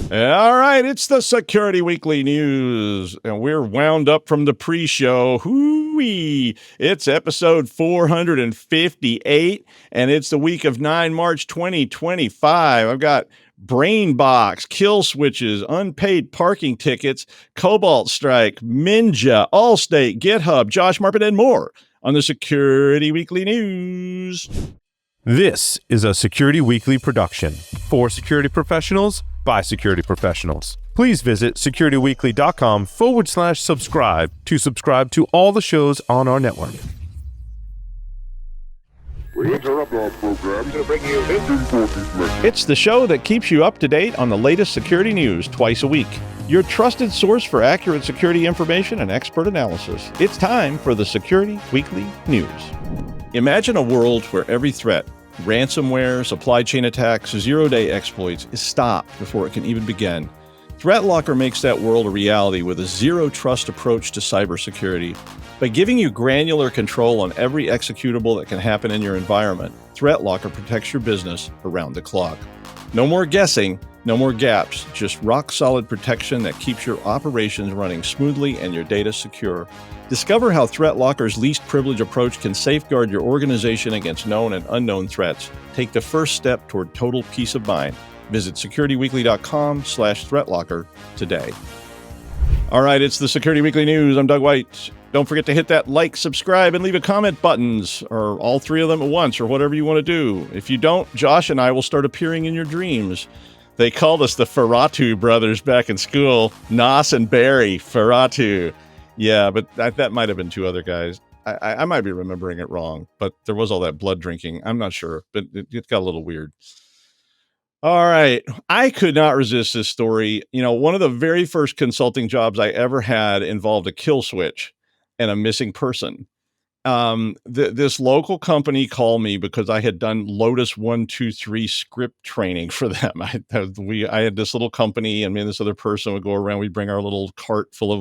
All right, it's the Security Weekly News, and we're wound up from the pre-show. Hoo-wee! It's episode 458, and it's the week of 9 March 2025. I've got brain box, kill switches, unpaid parking tickets, Cobalt Strike, Minja, Allstate, GitHub, Josh Marpet, and more on the Security Weekly News. This is a Security Weekly production for security professionals by security professionals. Please visit securityweekly.com/subscribe to subscribe to all the shows on our network. We interrupt our program to bring you this important message. It's the show that keeps you up to date on the latest security news twice a week. Your trusted source for accurate security information and expert analysis. It's time for the Security Weekly News. Imagine a world where every threat, ransomware, supply chain attacks, zero-day exploits, is stopped before it can even begin. ThreatLocker makes that world a reality with a zero-trust approach to cybersecurity. By giving you granular control on every executable that can happen in your environment, ThreatLocker protects your business around the clock. No more guessing, no more gaps, just rock-solid protection that keeps your operations running smoothly and your data secure. Discover how ThreatLocker's least privilege approach can safeguard your organization against known and unknown threats. Take the first step toward total peace of mind. Visit securityweekly.com/ThreatLocker today. All right, it's the Security Weekly News. I'm Doug White. Don't forget to hit that like, subscribe, and leave a comment buttons, or all three of them at once, or whatever you want to do. If you don't, Josh and I will start appearing in your dreams. They called us the Ferratu brothers back in school. Nas and Barry, Ferratu. Yeah, but that might have been two other guys. I might be remembering it wrong, but there was all that blood drinking. I'm not sure, but it got a little weird. All right. I could not resist this story. You know, one of the very first consulting jobs I ever had involved a kill switch and a missing person. This local company called me because I had done Lotus 123 script training for them. I had this little company, and me and this other person would go around. We'd bring our little cart full of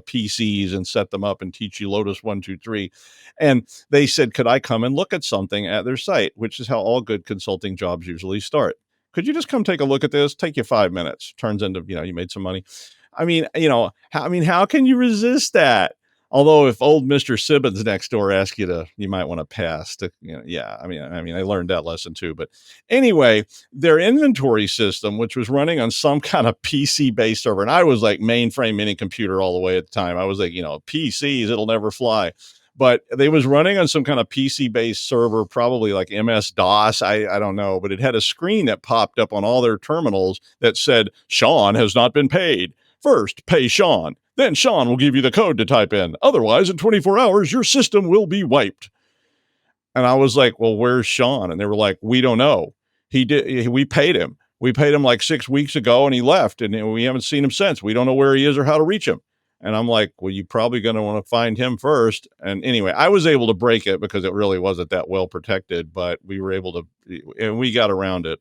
PCs and set them up and teach you Lotus 123. And they said, could I come and look at something at their site, which is how all good consulting jobs usually start. Could you just come take a look at this? Take you 5 minutes. Turns into, you made some money. How can you resist that? Although if old Mr. Sibbons next door asks you might want to pass. I learned that lesson too. But anyway, their inventory system, which was running on some kind of PC-based server, and I was like mainframe mini computer all the way at the time. I was like, PCs, it'll never fly. But they was running on some kind of PC-based server, probably like MS-DOS. I don't know, but it had a screen that popped up on all their terminals that said, Sean has not been paid. First, pay Sean. Then Sean will give you the code to type in. Otherwise, in 24 hours, your system will be wiped. And I was like, well, where's Sean? And they were like, we don't know. We paid him. We paid him like 6 weeks ago and he left and we haven't seen him since. We don't know where he is or how to reach him. And I'm like, well, you're probably going to want to find him first. And anyway, I was able to break it because it really wasn't that well protected, but we were able to, and we got around it.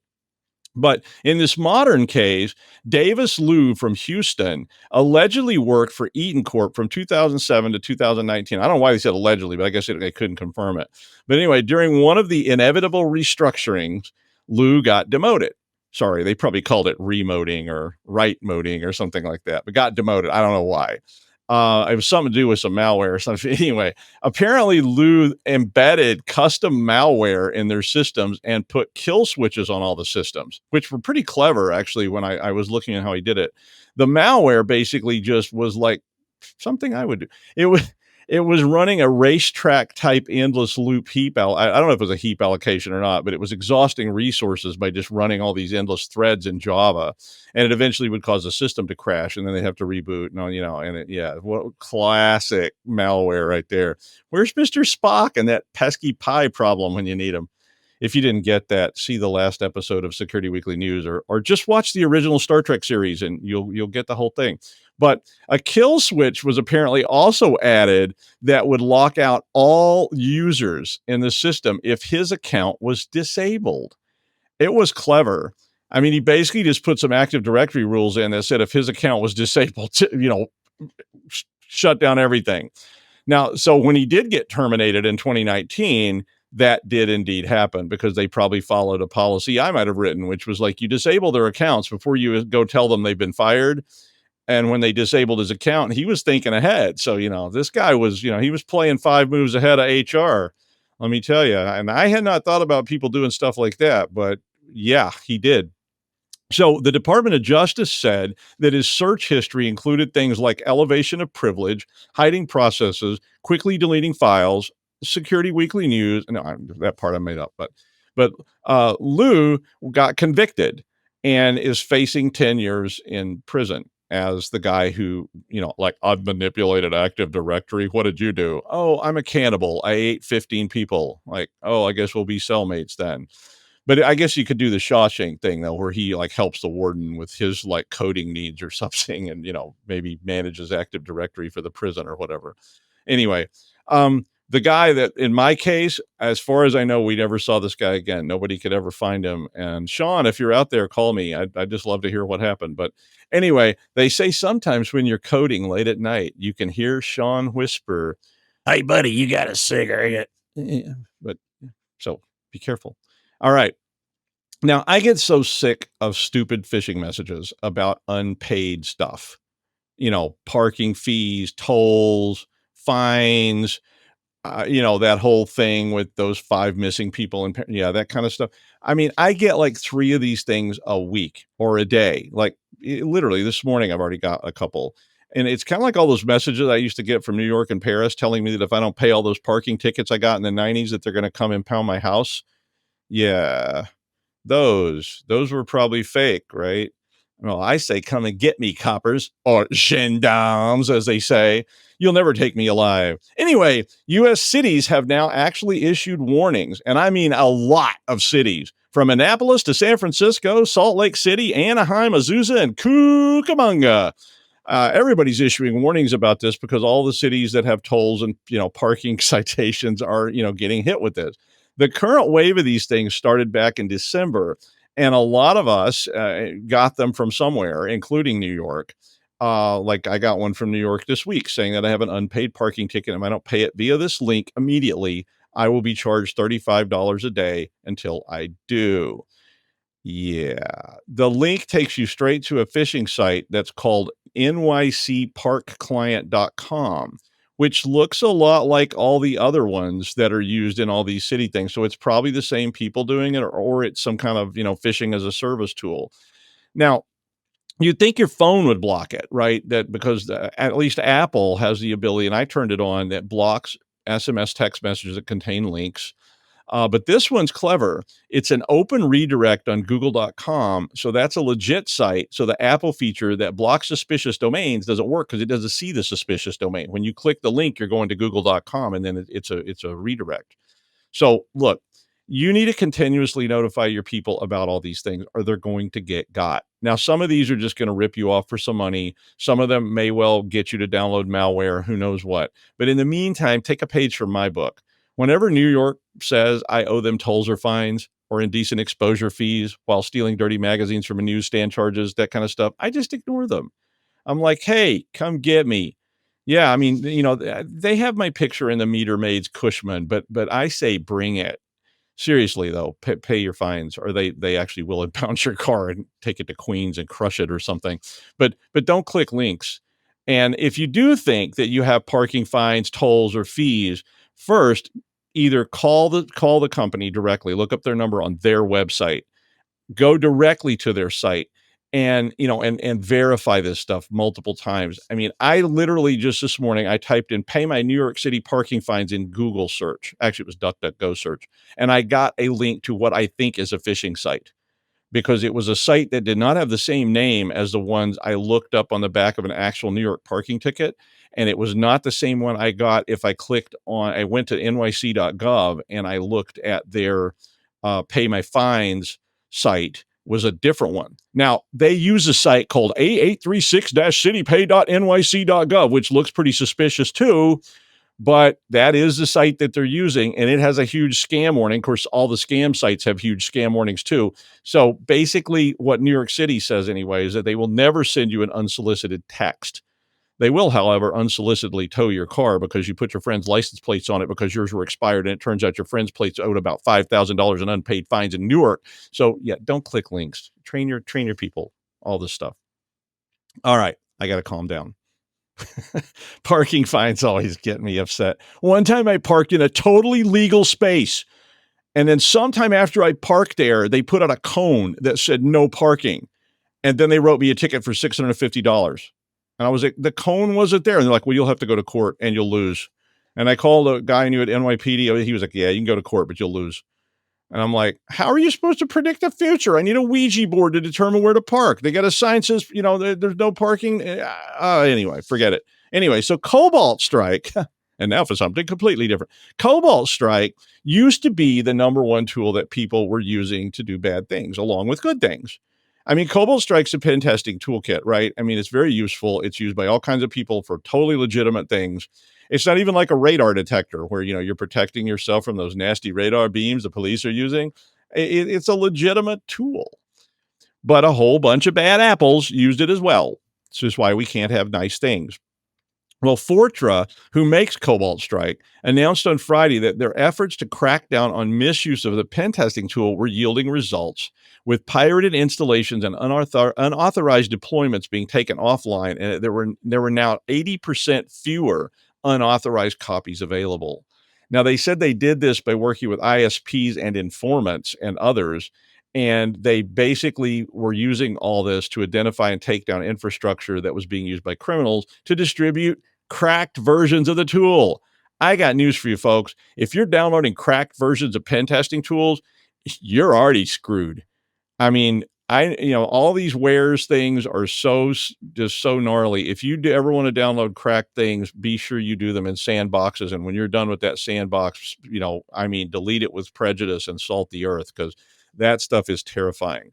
But in this modern case, Davis Liu from Houston allegedly worked for Eaton Corp from 2007 to 2019. I don't know why they said allegedly, but I guess they couldn't confirm it. But anyway, during one of the inevitable restructurings, Liu got demoted. Sorry, they probably called it remoting or right moding or something like that, but got demoted. I don't know why. It was something to do with some malware or something. Anyway, apparently Liu embedded custom malware in their systems and put kill switches on all the systems, which were pretty clever, actually, when I was looking at how he did it. The malware basically just was like something I would do. It was running a racetrack type endless loop heap. I don't know if it was a heap allocation or not, but it was exhausting resources by just running all these endless threads in Java. And it eventually would cause the system to crash and then they'd have to reboot. What classic malware right there. Where's Mr. Spock and that pesky pie problem when you need him? If you didn't get that, see the last episode of Security Weekly News or just watch the original Star Trek series and you'll get the whole thing. But a kill switch was apparently also added that would lock out all users in the system if his account was disabled. It was clever. I mean, he basically just put some Active Directory rules in that said if his account was disabled, shut down everything. Now, so when he did get terminated in 2019, that did indeed happen because they probably followed a policy I might have written, which was like, you disable their accounts before you go tell them they've been fired. And when they disabled his account, he was thinking ahead. So, this guy was, he was playing 5 moves ahead of HR. Let me tell you. And I had not thought about people doing stuff like that, but yeah, he did. So the Department of Justice said that his search history included things like elevation of privilege, hiding processes, quickly deleting files, Security Weekly News. No, that part I made up, but Lou got convicted and is facing 10 years in prison as the guy who, like, I've manipulated Active Directory. What did you do? Oh, I'm a cannibal. I ate 15 people. Like, oh, I guess we'll be cellmates then. But I guess you could do the Shawshank thing, though, where he like helps the warden with his like coding needs or something, and maybe manages Active Directory for the prison or whatever. Anyway, the guy that in my case, as far as I know, we never saw this guy again. Nobody could ever find him. And Sean, if you're out there, call me. I'd just love to hear what happened. But anyway, they say sometimes when you're coding late at night, you can hear Sean whisper, "Hey, buddy, you got a cigarette?" But so be careful. All right. Now, I get so sick of stupid phishing messages about unpaid stuff, parking fees, tolls, fines, that whole thing with those 5 missing people and that kind of stuff. I mean, I get like 3 of these things a week or a day. Like literally this morning, I've already got a couple. And it's kind of like all those messages I used to get from New York and Paris telling me that if I don't pay all those parking tickets I got in the 90s, that they're going to come impound my house. Yeah. Those were probably fake, right? Well, I say, come and get me, coppers, or gendarmes, as they say. You'll never take me alive. Anyway, U.S. cities have now actually issued warnings, and I mean a lot of cities, from Annapolis to San Francisco, Salt Lake City, Anaheim, Azusa, and Cucamonga. Everybody's issuing warnings about this because all the cities that have tolls and parking citations are getting hit with this. The current wave of these things started back in December, and a lot of us got them from somewhere, including New York. Like I got one from New York this week saying that I have an unpaid parking ticket, and if I don't pay it via this link immediately, I will be charged $35 a day until I do. Yeah. The link takes you straight to a phishing site that's called nycparkclient.com, which looks a lot like all the other ones that are used in all these city things. So it's probably the same people doing it, or it's some kind of, phishing as a service tool. Now, you'd think your phone would block it, right? That because at least Apple has the ability, and I turned it on, that blocks SMS text messages that contain links. But this one's clever. It's an open redirect on google.com. So that's a legit site. So the Apple feature that blocks suspicious domains doesn't work because it doesn't see the suspicious domain. When you click the link, you're going to google.com, and then it's a redirect. So look, you need to continuously notify your people about all these things or they're going to get got. Now, some of these are just going to rip you off for some money. Some of them may well get you to download malware, who knows what. But in the meantime, take a page from my book. Whenever New York says I owe them tolls or fines or indecent exposure fees while stealing dirty magazines from a newsstand charges, that kind of stuff, I just ignore them. I'm like, hey, come get me. Yeah, I mean, they have my picture in the meter maid's Cushman, but I say bring it. Seriously, though, pay your fines, or they actually will impound your car and take it to Queens and crush it or something. But don't click links. And if you do think that you have parking fines, tolls, or fees, first, either call the company directly, look up their number on their website, go directly to their site, and verify this stuff multiple times. I mean, I literally just this morning, I typed in pay my New York City parking fines in Google search. Actually, it was DuckDuckGo search. And I got a link to what I think is a phishing site because it was a site that did not have the same name as the ones I looked up on the back of an actual New York parking ticket. And it was not the same one I got if I went to nyc.gov and I looked at their pay my fines site. Was a different one. Now, they use a site called a836-citypay.nyc.gov, which looks pretty suspicious too, but that is the site that they're using, and it has a huge scam warning. Of course, all the scam sites have huge scam warnings too. So basically what New York City says anyway is that they will never send you an unsolicited text. They will, however, unsolicitedly tow your car because you put your friend's license plates on it because yours were expired, and it turns out your friend's plates owed about $5,000 in unpaid fines in Newark. So yeah, don't click links. Train your people. All this stuff. All right, I got to calm down. Parking fines always get me upset. One time I parked in a totally legal space, and then sometime after I parked there, they put out a cone that said no parking, and then they wrote me a ticket for $650. And I was like, the cone wasn't there. And they're like, well, you'll have to go to court and you'll lose. And I called a guy I knew at NYPD. He was like, yeah, you can go to court, but you'll lose. And I'm like, how are you supposed to predict the future? I need a Ouija board to determine where to park. They got a sign says, there's no parking. Anyway, forget it. Anyway, so Cobalt Strike, and now for something completely different. Cobalt Strike used to be the number one tool that people were using to do bad things along with good things. I mean, Cobalt Strike's a pen testing toolkit, right? I mean, it's very useful. It's used by all kinds of people for totally legitimate things. It's not even like a radar detector where, you're protecting yourself from those nasty radar beams the police are using. It's a legitimate tool. But a whole bunch of bad apples used it as well. This is why we can't have nice things. Well, Fortra, who makes Cobalt Strike, announced on Friday that their efforts to crack down on misuse of the pen testing tool were yielding results, with pirated installations and unauthorized deployments being taken offline, and there were now 80% fewer unauthorized copies available. Now, they said they did this by working with ISPs and informants and others, and they basically were using all this to identify and take down infrastructure that was being used by criminals to distribute cracked versions of the tool. I got news for you, folks. If you're downloading cracked versions of pen testing tools, you're already screwed. I mean, all these wares things are just so gnarly. If you ever want to download cracked things, be sure you do them in sandboxes. And when you're done with that sandbox, delete it with prejudice and salt the earth, because that stuff is terrifying.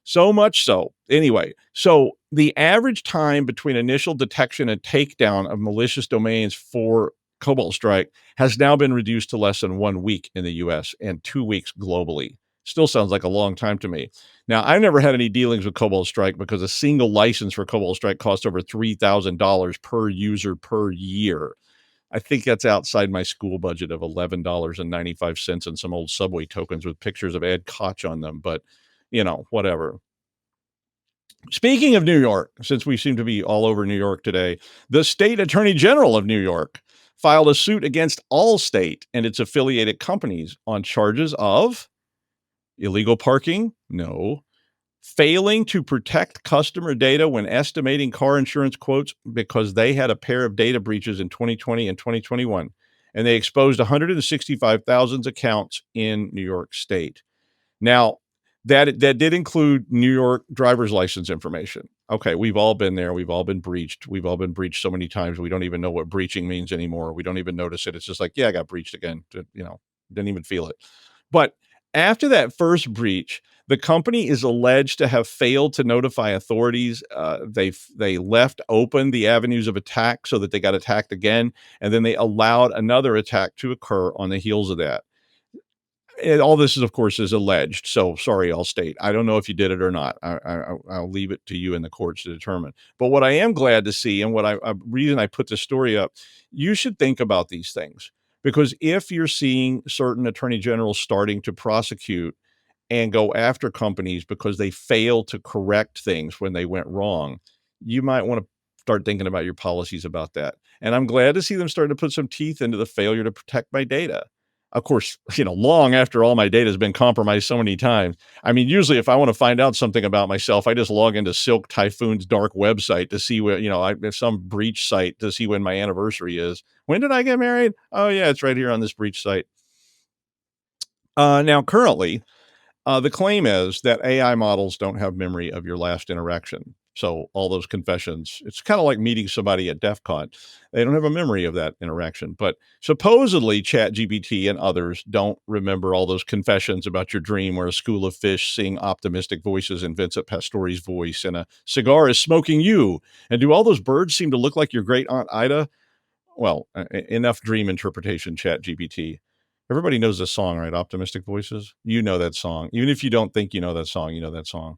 So much so. Anyway, so the average time between initial detection and takedown of malicious domains for Cobalt Strike has now been reduced to less than 1 week in the US and 2 weeks globally. Still sounds like a long time to me. Now, I've never had any dealings with Cobalt Strike because a single license for Cobalt Strike costs over $3,000 per user per year. I think that's outside my school budget of $11.95 and some old Subway tokens with pictures of Ed Koch on them, but whatever. Speaking of New York, since we seem to be all over New York today, the state attorney general of New York filed a suit against Allstate and its affiliated companies on charges of illegal parking? No. Failing to protect customer data when estimating car insurance quotes because they had a pair of data breaches in 2020 and 2021. And they exposed 165,000 accounts in New York State. Now, that did include New York driver's license information. Okay, we've all been there. We've all been breached. We've all been breached so many times. We don't even know what breaching means anymore. We don't even notice it. It's just like, yeah, I got breached again. Didn't even feel it. But after that first breach, the company is alleged to have failed to notify authorities. They left open the avenues of attack so that they got attacked again, and then they allowed another attack to occur on the heels of that. And all this is, of course, is alleged. So sorry, Allstate. I don't know if you did it or not. I'll leave it to you in the courts to determine. But what I am glad to see, and reason I put this story up, you should think about these things. Because if you're seeing certain attorney generals starting to prosecute and go after companies because they fail to correct things when they went wrong, you might want to start thinking about your policies about that. And I'm glad to see them starting to put some teeth into the failure to protect my data. Of course, long after all my data has been compromised so many times. I mean, usually if I want to find out something about myself, I just log into Silk Typhoon's dark website to see where, some breach site to see when my anniversary is. When did I get married? Oh, yeah, it's right here on this breach site. Now, currently, the claim is that AI models don't have memory of your last interaction. So all those confessions, it's kind of like meeting somebody at DEF CON. They don't have a memory of that interaction. But supposedly ChatGPT and others don't remember all those confessions about your dream where a school of fish sing optimistic voices in Vincent Pastore's voice and a cigar is smoking you. And do all those birds seem to look like your great aunt Ida? Well, enough dream interpretation, ChatGPT. Everybody knows this song, right? Optimistic Voices. You know that song. Even if you don't think you know that song, you know that song.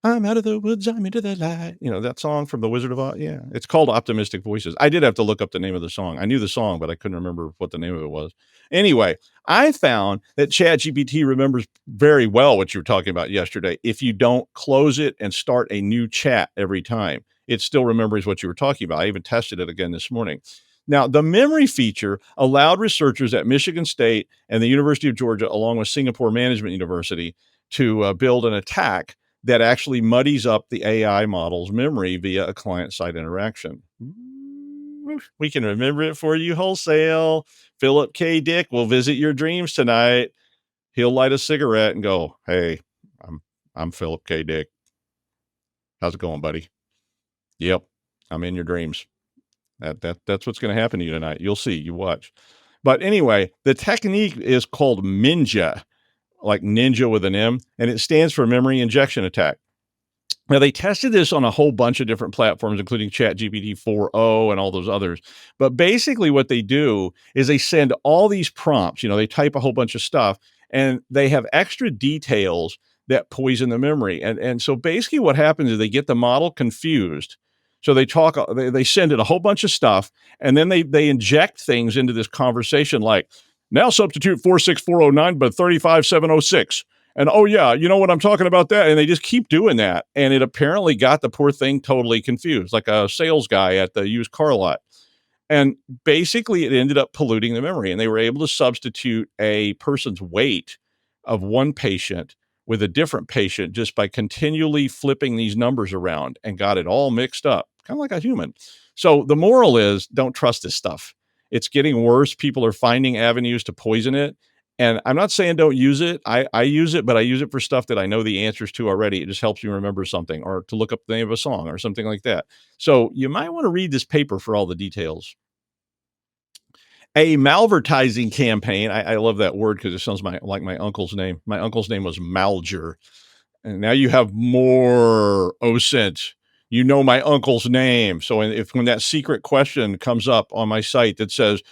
I'm out of the woods, I'm into the light. You know, that song from The Wizard of Oz? Yeah, it's called Optimistic Voices. I did have to look up the name of the song. I knew the song, but I couldn't remember what the name of it was. Anyway, I found that ChatGPT remembers very well what you were talking about yesterday. If you don't close it and start a new chat every time, it still remembers what you were talking about. I even tested it again this morning. Now, the memory feature allowed researchers at Michigan State and the University of Georgia, along with Singapore Management University, to build an attack that actually muddies up the AI model's memory via a client-side interaction. We can remember it for you wholesale. Philip K. Dick will visit your dreams tonight. He'll light a cigarette and go, "Hey, I'm Philip K. Dick. How's it going, buddy? Yep, I'm in your dreams. That's what's going to happen to you tonight. You'll see. You watch." But anyway, the technique is called Minja, like ninja with an M, and it stands for memory injection attack. Now, they tested this on a whole bunch of different platforms, including ChatGPT 4o and all those others. But basically what they do is they send all these prompts, they type a whole bunch of stuff, and they have extra details that poison the memory. And so basically what happens is they get the model confused. So they send it a whole bunch of stuff, and then they inject things into this conversation like, now substitute 46409 but 35706. And oh yeah, you know what I'm talking about that. And they just keep doing that. And it apparently got the poor thing totally confused, like a sales guy at the used car lot. And basically it ended up polluting the memory. And they were able to substitute a person's weight of one patient with a different patient just by continually flipping these numbers around, and got it all mixed up, kind of like a human. So the moral is, don't trust this stuff. It's getting worse. People are finding avenues to poison it. And I'm not saying don't use it. I use it, but I use it for stuff that I know the answers to already. It just helps me remember something, or to look up the name of a song or something like that. So you might want to read this paper for all the details. A malvertising campaign. I love that word because it sounds like my uncle's name. My uncle's name was Malger. And now you have more OSINT. You know my uncle's name. So when that secret question comes up on my site that says,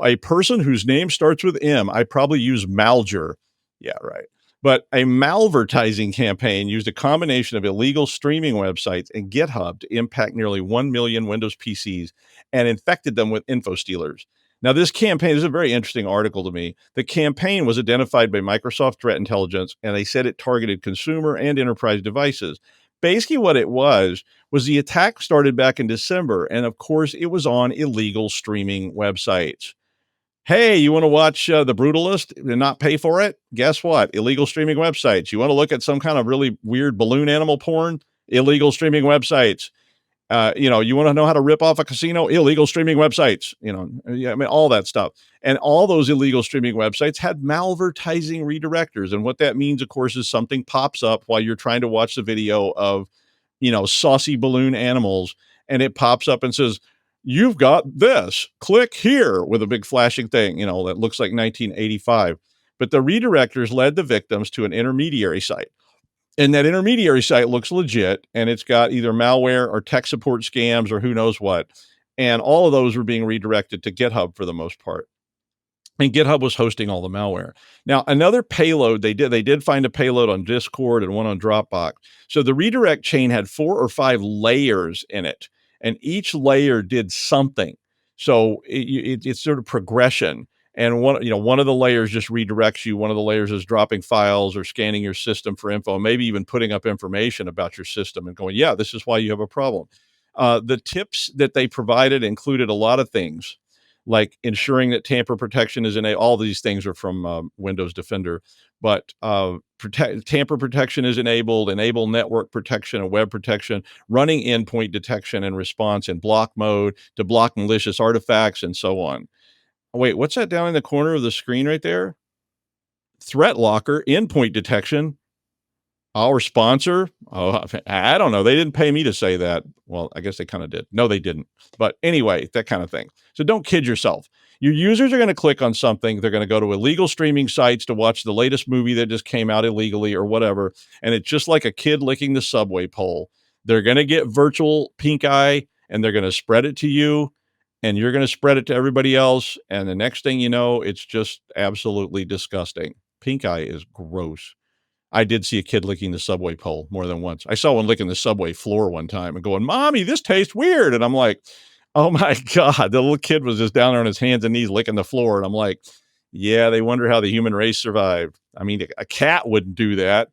a person whose name starts with M, I probably use Malger. Yeah, right. But a malvertising campaign used a combination of illegal streaming websites and GitHub to impact nearly 1 million Windows PCs and infected them with info stealers. Now, this campaign is a very interesting article to me. The campaign was identified by Microsoft Threat Intelligence, and they said it targeted consumer and enterprise devices. Basically, what it was the attack started back in December, and of course, it was on illegal streaming websites. Hey, you want to watch The Brutalist and not pay for it? Guess what? Illegal streaming websites. You want to look at some kind of really weird balloon animal porn? Illegal streaming websites. You want to know how to rip off a casino? Illegal streaming websites, all that stuff. And all those illegal streaming websites had malvertising redirectors. And what that means, of course, is something pops up while you're trying to watch the video of, saucy balloon animals. And it pops up and says, you've got this, click here, with a big flashing thing, that looks like 1985. But the redirectors led the victims to an intermediary site. And that intermediary site looks legit, and it's got either malware or tech support scams or who knows what. And all of those were being redirected to GitHub for the most part. And GitHub was hosting all the malware. Now, another payload, they did find a payload on Discord and one on Dropbox. So the redirect chain had 4 or 5 layers in it, and each layer did something. So it's sort of progression. And one of the layers just redirects you. One of the layers is dropping files or scanning your system for info, maybe even putting up information about your system and going, yeah, this is why you have a problem. The tips that they provided included a lot of things, like ensuring that tamper protection is all these things are from Windows Defender, but tamper protection is enabled, enable network protection and web protection, running endpoint detection and response in block mode to block malicious artifacts, and so on. Wait, what's that down in the corner of the screen right there? Threat Locker, endpoint detection. Our sponsor? Oh, I don't know. They didn't pay me to say that. Well, I guess they kind of did. No, they didn't. But anyway, that kind of thing. So don't kid yourself. Your users are going to click on something. They're going to go to illegal streaming sites to watch the latest movie that just came out illegally or whatever. And it's just like a kid licking the subway pole. They're going to get virtual pink eye, and they're going to spread it to you. And you're going to spread it to everybody else. And the next thing you know, it's just absolutely disgusting. Pink eye is gross. I did see a kid licking the subway pole more than once. I saw one licking the subway floor one time and going, "Mommy, this tastes weird." And I'm like, "Oh my God." The little kid was just down there on his hands and knees licking the floor. And I'm like, yeah, they wonder how the human race survived. I mean, a cat wouldn't do that.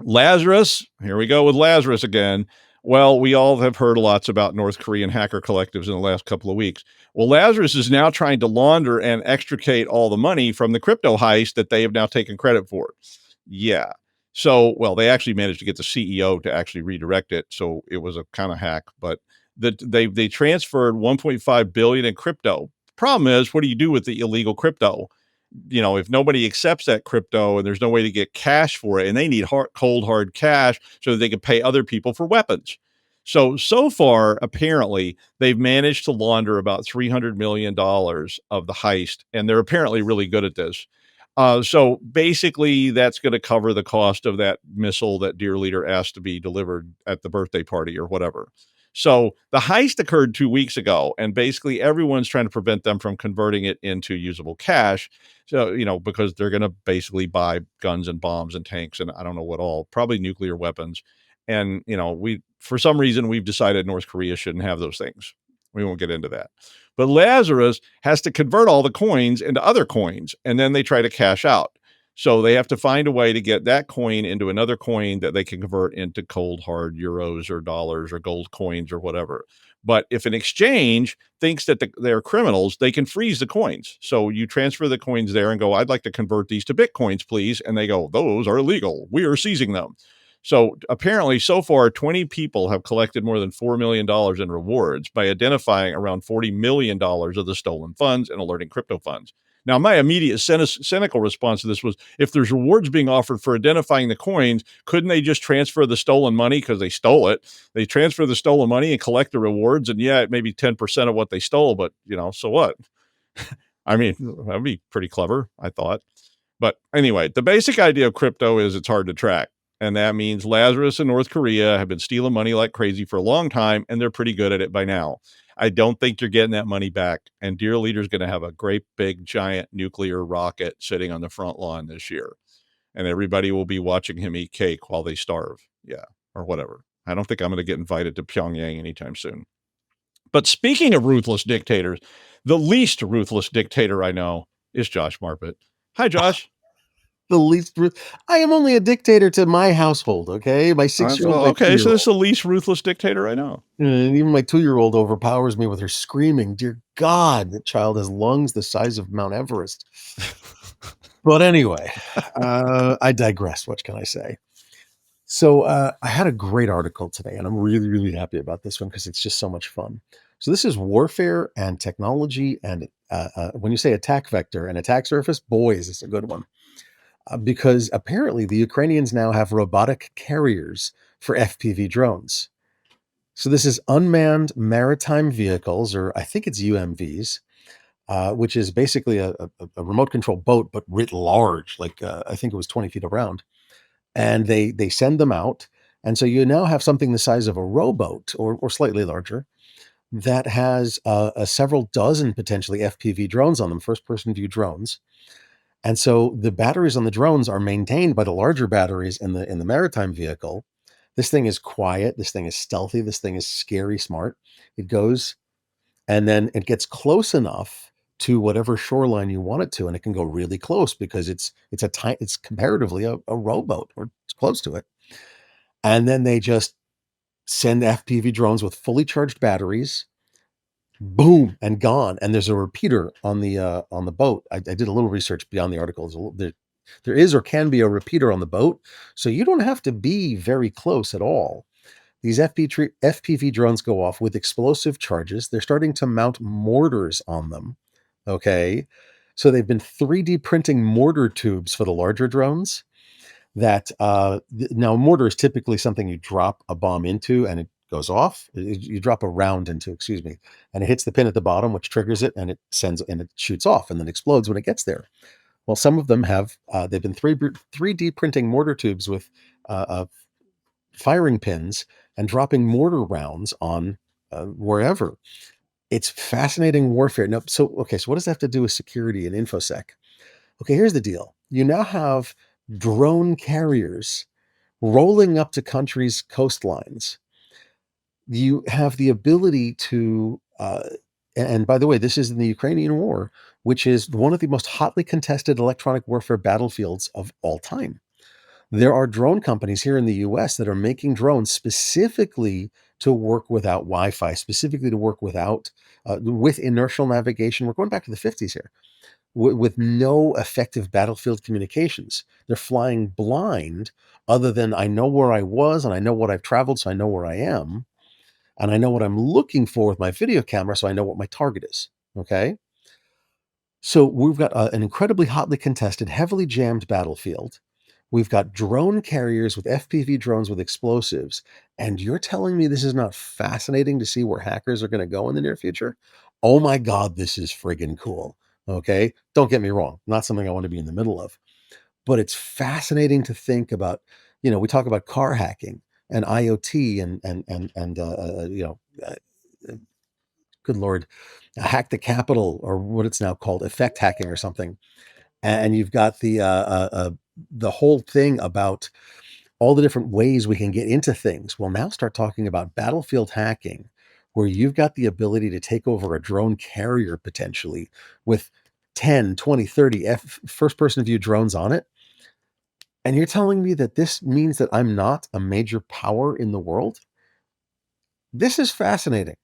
Lazarus, here we go with Lazarus again. Well, we all have heard lots about North Korean hacker collectives in the last couple of weeks. Well, Lazarus is now trying to launder and extricate all the money from the crypto heist that they have now taken credit for. Yeah. So, well, they actually managed to get the CEO to actually redirect it. So it was a kind of hack, but they transferred 1.5 billion in crypto. Problem is, what do you do with the illegal crypto? If nobody accepts that crypto and there's no way to get cash for it, and they need cold hard cash so that they can pay other people for weapons. So far, apparently, they've managed to launder about $300 million of the heist, and they're apparently really good at this. So basically, that's going to cover the cost of that missile that Dear Leader asked to be delivered at the birthday party or whatever. So the heist occurred 2 weeks ago, and basically everyone's trying to prevent them from converting it into usable cash. So, because they're going to basically buy guns and bombs and tanks and I don't know what all, probably nuclear weapons. And, for some reason, we've decided North Korea shouldn't have those things. We won't get into that. But Lazarus has to convert all the coins into other coins, and then they try to cash out. So they have to find a way to get that coin into another coin that they can convert into cold, hard euros or dollars or gold coins or whatever. But if an exchange thinks that they're criminals, they can freeze the coins. So you transfer the coins there and go, "I'd like to convert these to Bitcoins, please." And they go, "Those are illegal. We are seizing them." So apparently, so far, 20 people have collected more than $4 million in rewards by identifying around $40 million of the stolen funds and alerting crypto funds. Now, my immediate cynical response to this was, if there's rewards being offered for identifying the coins, couldn't they just transfer the stolen money because they stole it? They transfer the stolen money and collect the rewards, and yeah, it may be 10% of what they stole, but so what? I mean, that'd be pretty clever, I thought. But anyway, the basic idea of crypto is it's hard to track. And that means Lazarus and North Korea have been stealing money like crazy for a long time, and they're pretty good at it by now. I don't think you're getting that money back. And Dear Leader's going to have a great big giant nuclear rocket sitting on the front lawn this year. And everybody will be watching him eat cake while they starve. Yeah, or whatever. I don't think I'm going to get invited to Pyongyang anytime soon. But speaking of ruthless dictators, the least ruthless dictator I know is Josh Marpet. Hi, Josh. The least I am only a dictator to my household, okay? My 6-year-old. Okay, so this is the least ruthless dictator I know. And even my 2-year-old overpowers me with her screaming. Dear God, that child has lungs the size of Mount Everest. But anyway, I digress. What can I say? So I had a great article today, and I'm really, really happy about this one because it's just so much fun. So this is warfare and technology, and when you say attack vector and attack surface, boys, it's a good one. Because apparently the Ukrainians now have robotic carriers for FPV drones. So this is unmanned maritime vehicles, or I think it's UMVs, which is basically a remote control boat, but writ large, like I think it was 20 feet around. And they send them out. And so you now have something the size of a rowboat or slightly larger that has several dozen potentially FPV drones on them, first-person view drones. And so the batteries on the drones are maintained by the larger batteries in the maritime vehicle. This thing is quiet. This thing is stealthy. This thing is scary smart. It goes and then it gets close enough to whatever shoreline you want it to, and it can go really close because it's comparatively a rowboat, or it's close to it. And then they just send FPV drones with fully charged batteries. Boom, and gone. And there's a repeater on the boat. I did a little research beyond the article. There is or can be a repeater on the boat, so you don't have to be very close at all. These FPV drones go off with explosive charges. They're starting to mount mortars on them. Okay, so they've been 3D printing mortar tubes for the larger drones. That now a mortar is typically something you drop a bomb into and it goes off. You drop a round into, and it hits the pin at the bottom, which triggers it, and it shoots off and then explodes when it gets there. Well, some of them have, they've been 3D printing mortar tubes with firing pins and dropping mortar rounds on wherever. It's fascinating warfare. So what does that have to do with security and InfoSec? Okay, here's the deal. You now have drone carriers rolling up to countries' coastlines. You have the ability to, and by the way, this is in the Ukrainian war, which is one of the most hotly contested electronic warfare battlefields of all time. There are drone companies here in the US that are making drones specifically to work without Wi-Fi, specifically to work without with inertial navigation. We're going back to the 50s here, with no effective battlefield communications. They're flying blind, other than I know where I was and I know what I've traveled, so I know where I am, and I know what I'm looking for with my video camera, so I know what my target is. Okay. So we've got an incredibly hotly contested, heavily jammed battlefield. We've got drone carriers with FPV drones with explosives. And you're telling me this is not fascinating to see where hackers are going to go in the near future? Oh my God, this is friggin' cool. Okay. Don't get me wrong. Not something I want to be in the middle of, but it's fascinating to think about. We talk about car hacking and IoT good Lord, hack the Capitol, or what it's now called, effect hacking or something. And you've got the whole thing about all the different ways we can get into things. We'll now start talking about battlefield hacking, where you've got the ability to take over a drone carrier potentially with 10, 20, 30 first person view drones on it. And you're telling me that this means that I'm not a major power in the world? This is fascinating.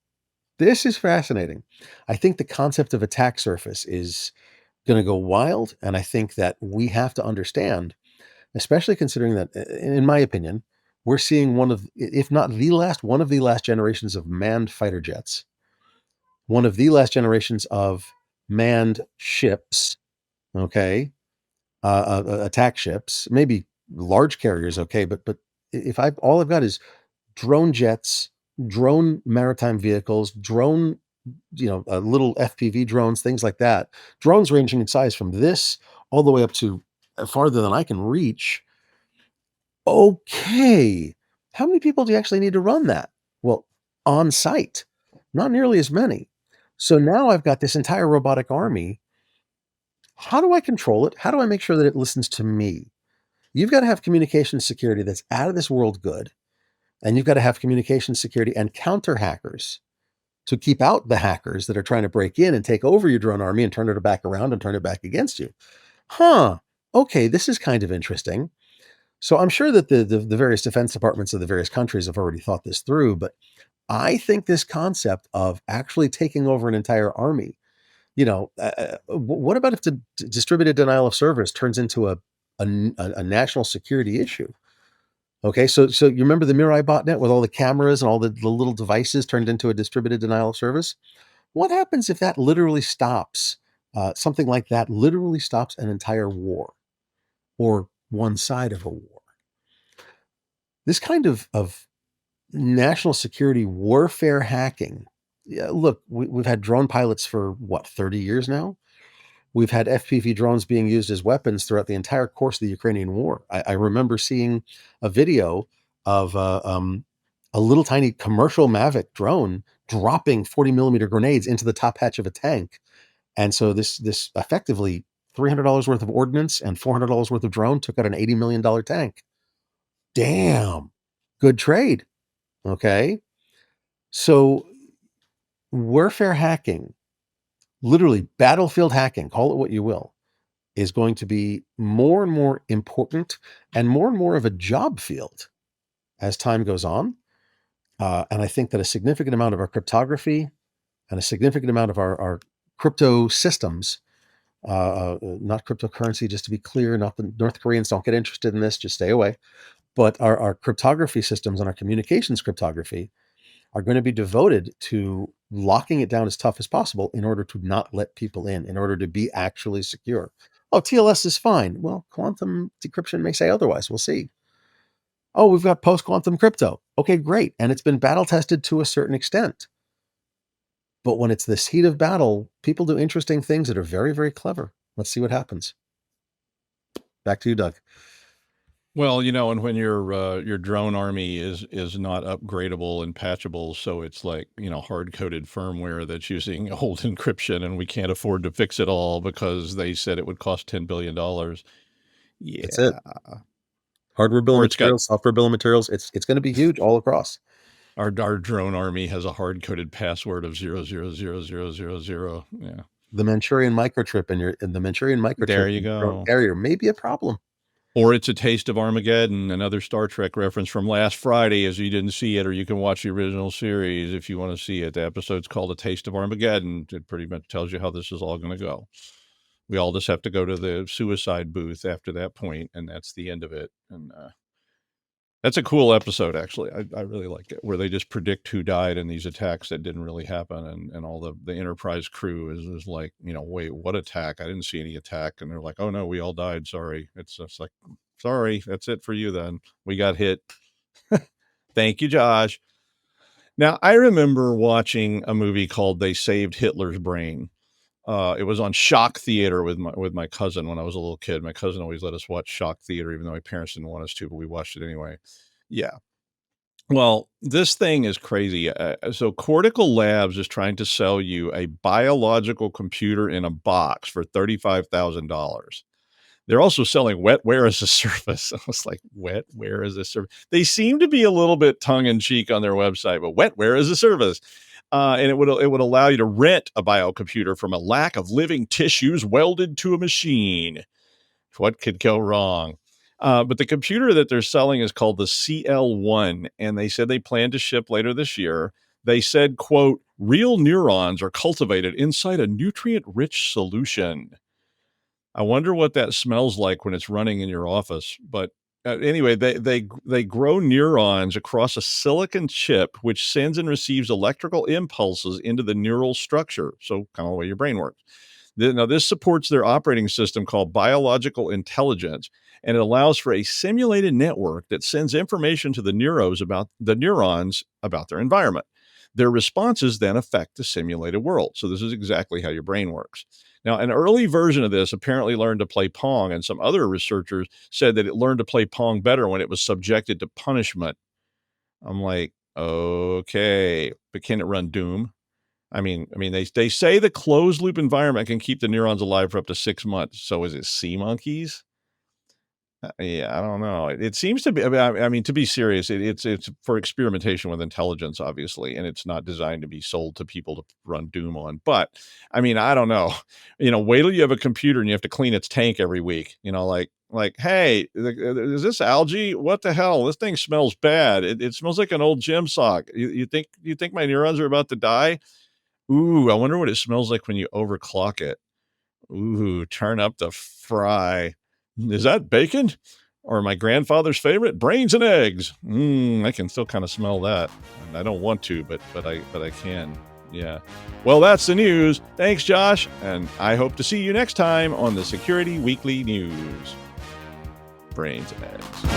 This is fascinating. I think the concept of attack surface is going to go wild. And I think that we have to understand, especially considering that, in my opinion, we're seeing one of, if not the last, one of the last generations of manned fighter jets, one of the last generations of manned ships, okay, attack ships, maybe large carriers, okay, but if all I've got is drone jets, drone maritime vehicles, drone, little FPV drones, things like that. Drones ranging in size from this all the way up to farther than I can reach. Okay. How many people do you actually need to run that? Well, on site, not nearly as many. So now I've got this entire robotic army. How do I control it? How do I make sure that it listens to me? You've got to have communication security that's out of this world good. And you've got to have communication security and counter hackers to keep out the hackers that are trying to break in and take over your drone army and turn it back around and turn it back against you. Okay, this is kind of interesting. So I'm sure that the various defense departments of the various countries have already thought this through, but I think this concept of actually taking over an entire army, what about if the distributed denial of service turns into a national security issue? Okay, so you remember the Mirai botnet with all the cameras and all the little devices turned into a distributed denial of service? What happens if that literally stops, something like that literally stops an entire war or one side of a war? This kind of national security warfare hacking. Yeah, look, we've had drone pilots for what, 30 years now? We've had FPV drones being used as weapons throughout the entire course of the Ukrainian war. I remember seeing a video of a little tiny commercial Mavic drone dropping 40 millimeter grenades into the top hatch of a tank. And so this effectively $300 worth of ordnance and $400 worth of drone took out an $80 million tank. Damn, good trade. Okay. So warfare hacking, literally battlefield hacking, call it what you will, is going to be more and more important and more of a job field as time goes on. And I think that a significant amount of our cryptography and a significant amount of our crypto systems, not cryptocurrency, just to be clear, not the North Koreans don't get interested in this, just stay away. But our cryptography systems and our communications cryptography are going to be devoted to locking it down as tough as possible in order to not let people in order to be actually secure. Oh, TLS is fine. Well, quantum decryption may say otherwise. We'll see. Oh, we've got post-quantum crypto. Okay, great. And it's been battle tested to a certain extent. But when it's this heat of battle, people do interesting things that are very, very clever. Let's see what happens. Back to you, Doug. Well, and when your drone army is not upgradable and patchable, so it's like, hard-coded firmware that's using old encryption, and we can't afford to fix it all because they said it would cost $10 billion. Yeah. That's it. Hardware bill of materials, software bill of materials. It's going to be huge all across. Our drone army has a hard-coded password of 0000000. Yeah. The Manchurian microchip in the Manchurian microchip There you go. carrier may be a problem. Or it's a taste of Armageddon, another Star Trek reference from last Friday, as you didn't see it, or you can watch the original series if you want to see it. The episode's called A Taste of Armageddon. It pretty much tells you how this is all going to go. We all just have to go to the suicide booth after that point, and that's the end of it. And that's a cool episode, actually. I really like it, where they just predict who died in these attacks that didn't really happen. And all the Enterprise crew is like, wait, what attack? I didn't see any attack. And they're like, oh, no, we all died. Sorry. It's just like, sorry, that's it for you then. We got hit. Thank you, Josh. Now, I remember watching a movie called They Saved Hitler's Brain. It was on Shock Theater with my cousin when I was a little kid. My cousin always let us watch Shock Theater, even though my parents didn't want us to, but we watched it anyway. Yeah. Well, this thing is crazy. So Cortical Labs is trying to sell you a biological computer in a box for $35,000. They're also selling wetware as a service. I was like, wetware as a service? They seem to be a little bit tongue-in-cheek on their website, but wetware as a service. And it would allow you to rent a biocomputer from a lack of living tissues welded to a machine. What could go wrong? But the computer that they're selling is called the CL1, and they said they plan to ship later this year. They said, quote, real neurons are cultivated inside a nutrient-rich solution. I wonder what that smells like when it's running in your office. But anyway, they grow neurons across a silicon chip, which sends and receives electrical impulses into the neural structure. So kind of the way your brain works. Now, this supports their operating system called biological intelligence, and it allows for a simulated network that sends information to the neurons about their environment. Their responses then affect the simulated world. So this is exactly how your brain works. Now, an early version of this apparently learned to play Pong, and some other researchers said that it learned to play Pong better when it was subjected to punishment. I'm like, okay, but can it run Doom? I mean, they say the closed loop environment can keep the neurons alive for up to 6 months. So is it sea monkeys? Yeah, I don't know. It seems to be, I mean, to be serious, it's for experimentation with intelligence, obviously, and it's not designed to be sold to people to run Doom on. But I mean, I don't know. Wait till you have a computer and you have to clean its tank every week. Like, hey, is this algae? What the hell? This thing smells bad. It smells like an old gym sock. You think my neurons are about to die? Ooh, I wonder what it smells like when you overclock it. Ooh, turn up the fry. Is that bacon? Or my grandfather's favorite, brains and eggs? I can still kind of smell that. I don't want to, but I can. Yeah. Well, that's the news. Thanks, Josh. And I hope to see you next time on the Security Weekly News. Brains and eggs.